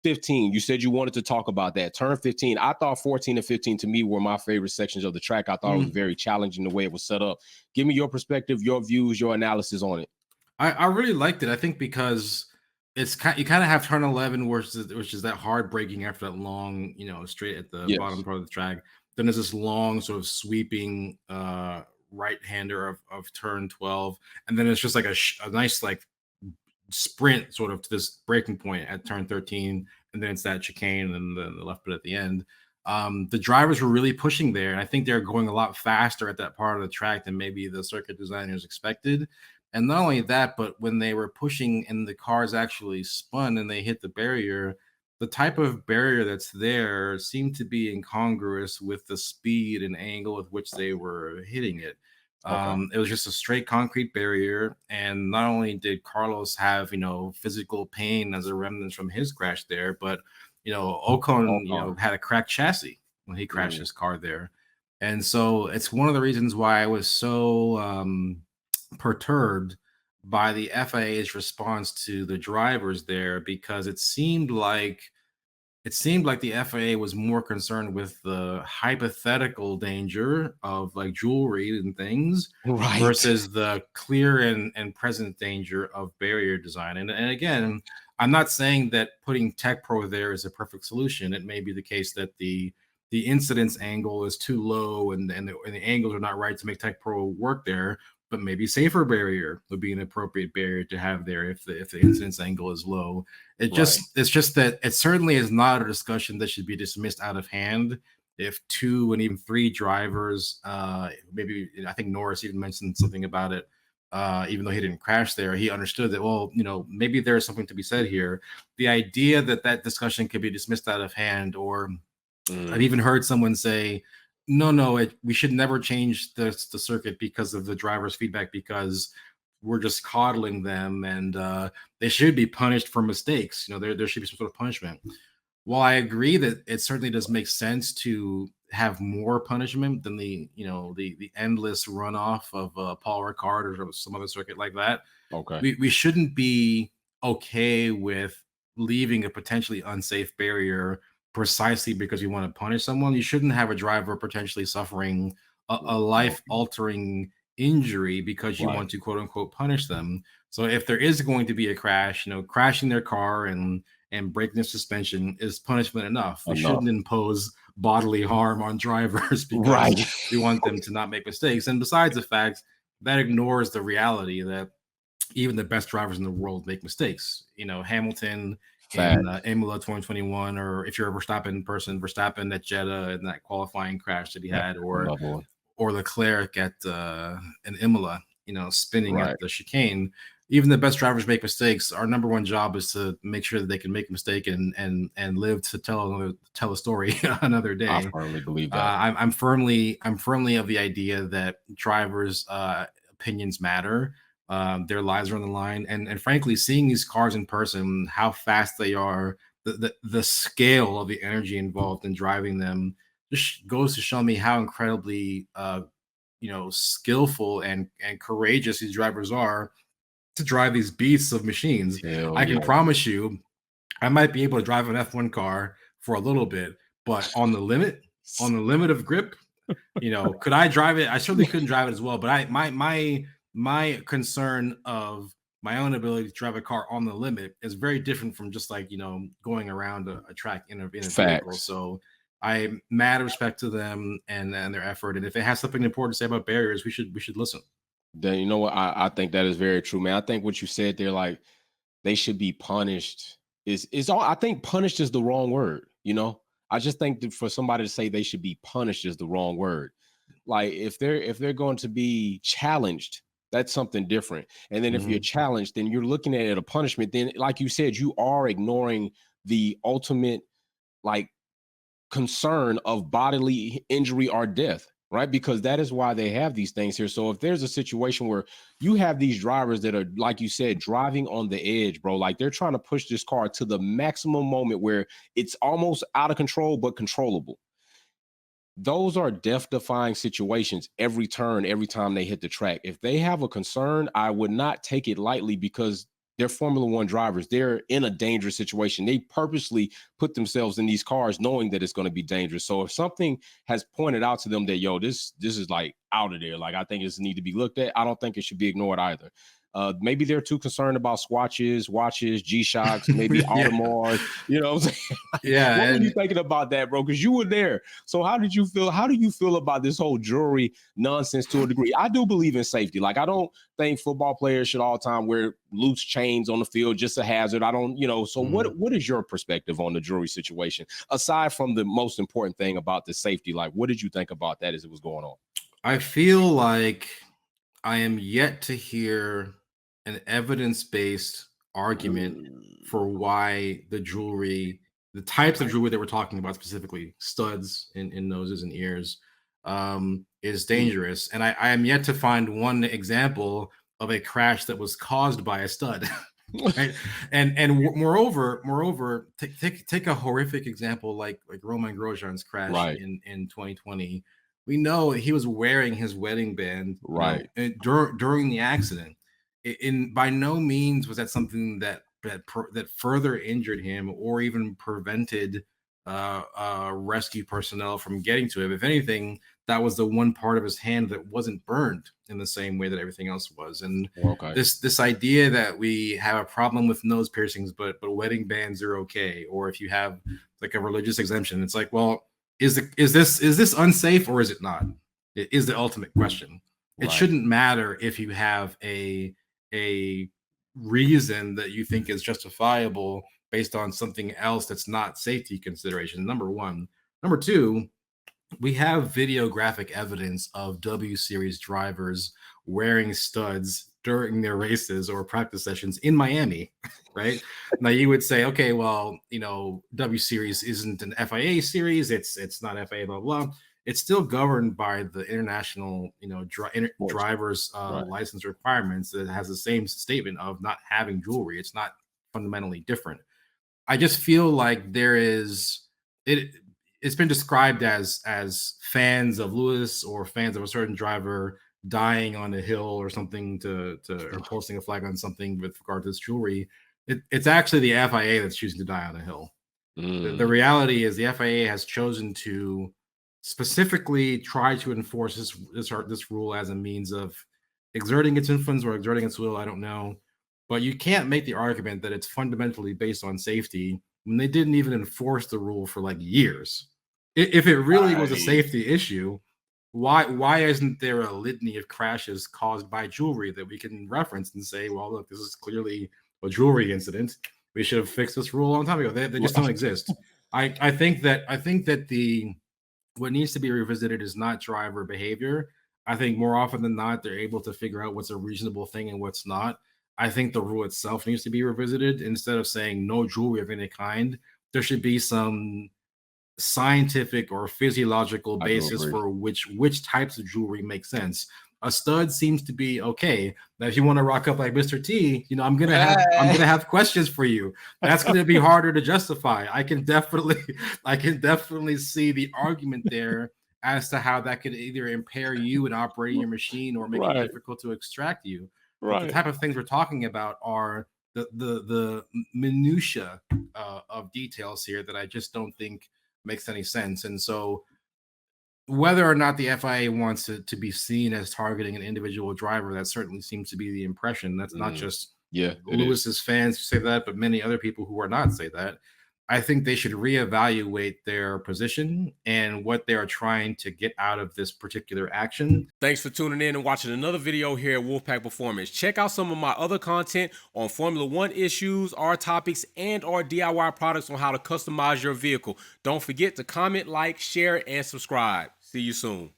15. You said you wanted to talk about that. Turn 15. I thought 14 and 15 to me were my favorite sections of the track. I thought it was very challenging the way it was set up. Give me your perspective, your views, your analysis on it. I really liked it. I think because it's you kind of have turn 11, which is that hard braking after that long, straight at the bottom part of the track. Then there's this long sort of sweeping right-hander of turn 12, and then it's just like a nice like sprint sort of to this breaking point at turn 13, and then it's that chicane and then the left bit at the end. The drivers were really pushing there, and I think they're going a lot faster at that part of the track than maybe the circuit designers expected. And not only that, but when they were pushing and the cars actually spun and they hit the barrier, the type of barrier that's there seemed to be incongruous with the speed and angle with which they were hitting it. It was just a straight concrete barrier, and not only did Carlos have physical pain as a remnant from his crash there, but Ocon had a cracked chassis when he crashed his car there, and so it's one of the reasons why I was so perturbed by the FIA's response to the drivers there, because it seemed like the FIA was more concerned with the hypothetical danger of like jewelry and things versus the clear and present danger of barrier design. And again, I'm not saying that putting Tech Pro there is a perfect solution. It may be the case that the incidence angle is too low and the angles are not right to make Tech Pro work there, but maybe safer barrier would be an appropriate barrier to have there if the incidence angle is low. It's just that it certainly is not a discussion that should be dismissed out of hand if 2 and even 3 drivers, maybe I think Norris even mentioned something about it, even though he didn't crash there, he understood that, well, maybe there's something to be said here. The idea that discussion could be dismissed out of hand, or I've even heard someone say, no, we should never change the circuit because of the driver's feedback, because we're just coddling them and they should be punished for mistakes. There should be some sort of punishment. While I agree that it certainly does make sense to have more punishment than the endless runoff of Paul Ricard or some other circuit like that. We shouldn't be okay with leaving a potentially unsafe barrier precisely because you want to punish someone. You shouldn't have a driver potentially suffering a life-altering injury because you want to quote unquote punish them. So if there is going to be a crash, crashing their car and breaking their suspension is punishment enough. We shouldn't impose bodily harm on drivers because we want them to not make mistakes. And besides the fact that ignores the reality that even the best drivers in the world make mistakes. Hamilton in Imola 2021, or if you're a Verstappen person, Verstappen at Jeddah in that qualifying crash that he had, or Leclerc at in Imola, spinning at the chicane. Even the best drivers make mistakes. Our number one job is to make sure that they can make a mistake and live to tell a story another day. I firmly believe that. I'm firmly of the idea that drivers' opinions matter. Their lives are on the line, and frankly, seeing these cars in person, how fast they are, the scale of the energy involved in driving them just goes to show me how incredibly skillful and courageous these drivers are to drive these beasts of machines. I can promise you, I might be able to drive an F1 car for a little bit, but on the limit of grip, could I drive it? I certainly couldn't drive it as well, but my concern of my own ability to drive a car on the limit is very different from just like, going around a track in a vehicle. So I mad respect to them and their effort. And if it has something important to say about barriers, we should listen. Then you know what? I think that is very true, man. I think what you said there, like they should be punished, is all. I think punished is the wrong word. I just think that for somebody to say they should be punished is the wrong word. Like if they're going to be challenged, that's something different. And then if you're challenged, then you're looking at it a punishment. Then, like you said, you are ignoring the ultimate like concern of bodily injury or death, right? Because that is why they have these things here. So if there's a situation where you have these drivers that are, like you said, driving on the edge, bro, like they're trying to push this car to the maximum moment where it's almost out of control, but controllable. Those are death-defying situations every turn, every time they hit the track. If they have a concern, I would not take it lightly, because They're Formula One drivers. They're in a dangerous situation. They purposely put themselves in these cars knowing that it's going to be dangerous. So if something has pointed out to them that, yo, this is like out of there, like I think it's need to be looked at, I don't think it should be ignored either. Maybe they're too concerned about watches, G-Shocks, maybe Audemars. You know what I'm saying? Yeah. What were you thinking about that, bro? Because you were there. So how did you feel? How do you feel about this whole jewelry nonsense to a degree? I do believe in safety. Like, I don't think football players should all the time wear loose chains on the field, just a hazard. I don't, so what is your perspective on the jewelry situation? Aside from the most important thing about the safety, like, what did you think about that as it was going on? I feel like I am yet to hear an evidence-based argument for why the types of jewelry that we're talking about, specifically studs in noses and ears, is dangerous. And I am yet to find one example of a crash that was caused by a stud. Right? And moreover, take a horrific example like Romain Grosjean's crash in 2020. We know he was wearing his wedding band during the accident. By no means was that something that further injured him or even prevented rescue personnel from getting to him. If anything, that was the one part of his hand that wasn't burned in the same way that everything else was. And this idea that we have a problem with nose piercings, but wedding bands are okay, or if you have like a religious exemption, it's like, well, is this unsafe or is it not? It is the ultimate question. It shouldn't matter if you have a reason that you think is justifiable based on something else that's not safety consideration. Number one. Number two, we have videographic evidence of W Series drivers wearing studs during their races or practice sessions in Miami, right? Now you would say, okay, well, W Series isn't an FIA series. It's not FIA, blah, blah. It's still governed by the international, drivers license requirements that has the same statement of not having jewelry. It's not fundamentally different. I just feel like it's been described as fans of Lewis or fans of a certain driver dying on a hill or something or posting a flag on something with regard to this jewelry. It's actually the FIA that's choosing to die on a hill. The reality is the FIA has chosen to specifically try to enforce this rule as a means of exerting its influence or exerting its will. I don't know, but you can't make the argument that it's fundamentally based on safety when they didn't even enforce the rule for like years. If it really was a safety issue, why isn't there a litany of crashes caused by jewelry that we can reference and say, well, look, this is clearly a jewelry incident. We should have fixed this rule a long time ago. They just don't exist. I think that what needs to be revisited is not driver behavior. I think more often than not, they're able to figure out what's a reasonable thing and what's not. I think the rule itself needs to be revisited. Instead of saying no jewelry of any kind, there should be some scientific or physiological basis for which types of jewelry make sense. A stud seems to be okay. Now, if you want to rock up like Mr. T, I'm gonna have questions for you. That's gonna be harder to justify. I can definitely see the argument there as to how that could either impair you in operating your machine or make it difficult to extract you. But the type of things we're talking about are the minutia of details here that I just don't think makes any sense. And so whether or not the FIA wants it to be seen as targeting an individual driver, that certainly seems to be the impression. That's not just Lewis's fans who say that, but many other people who are not say that. I think they should reevaluate their position and what they are trying to get out of this particular action. Thanks for tuning in and watching another video here at Wolfpack Performance. Check out some of my other content on Formula One issues, our topics, and our DIY products on how to customize your vehicle. Don't forget to comment, like, share, and subscribe. See you soon.